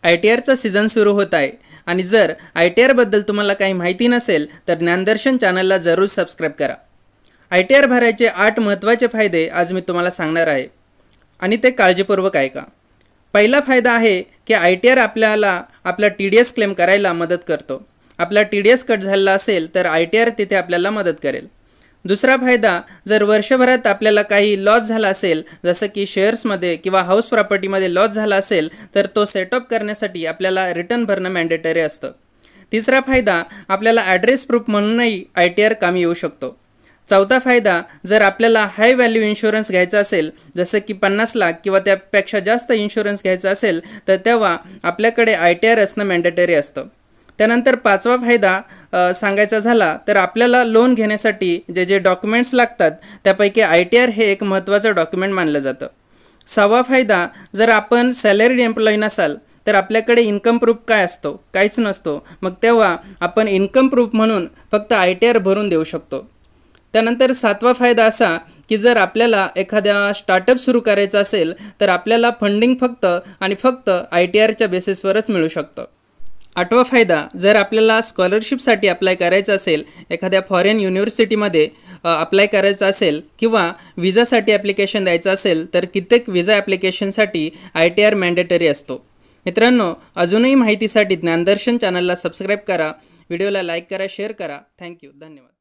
ITRचा season सुरू होत आहे आणि जर ITR बद्दल तुम्हाला काही माहिती नसेल तर ज्ञानदर्शन चॅनलला जरूर सबस्क्राइब करा। ITR भरायचे 8 महत्त्वाचे फायदे आज मी तुम्हाला सांगणार आहे आणि ते काळजीपूर्वक ऐका। पहिला फायदा आहे की ITR आपल्याला आपला TDS क्लेम करायला मदत करतो। आपला TDS कट झाला असेल तर ITR तिथे आपल्याला मदत करेल। दुसरा फायदा, जर वर्षभरात आपल्याला काही लॉस झाला असेल, जसं की शेअर्समध्ये किंवा हाऊस प्रॉपर्टीमध्ये लॉस झाला असेल तर तो सेटअप करण्यासाठी आपल्याला रिटर्न भरणं मॅन्डेटरी असतं। तिसरा फायदा, आपल्याला ॲड्रेस प्रूफ म्हणूनही ITR कामी येऊ शकतो। चौथा फायदा, जर आपल्याला हाय व्हॅल्यू इन्शुरन्स घ्यायचा असेल, जसं की 50 लाख किंवा त्यापेक्षा जास्त इन्शुरन्स घ्यायचा असेल तर तेव्हा आपल्याकडे ITR असणं मॅन्डेटरी असतं। त्यानंतर पाचवा फायदा सांगायचा झाला तर आपल्याला लोन घेण्यासाठी जे डॉक्युमेंट्स लागतात त्यापैकी ITR हे एक महत्त्वाचं डॉक्युमेंट मानलं जातं। सहावा फायदा, जर आपण सॅलरीड एम्प्लॉई नसाल तर आपल्याकडे इन्कम प्रूफ काय असतो? काहीच नसतो। मग तेव्हा आपण इन्कम प्रूफ म्हणून फक्त ITR भरून देऊ शकतो। त्यानंतर सातवा फायदा असा की जर आपल्याला एखाद्या स्टार्टअप सुरू करायचा असेल तर आपल्याला फंडिंग फक्त आणि फक्त ITRच्या बेसिसवरच मिळू शकतं। आठवा फायदा, जर आपल्याला स्कॉलरशिपसाठी अप्लाय करायचं असेल, एखाद्या फॉरेन युनिव्हर्सिटीमध्ये अप्लाय करायचं असेल किंवा विजासाठी ॲप्लिकेशन द्यायचं असेल तर कित्येक विजा ॲप्लिकेशनसाठी ITR मॅन्डेटरी असतो। मित्रांनो, अजूनही माहितीसाठी ज्ञानदर्शन चॅनलला सबस्क्राईब करा, व्हिडिओला लाईक करा, शेअर करा। थँक्यू, धन्यवाद।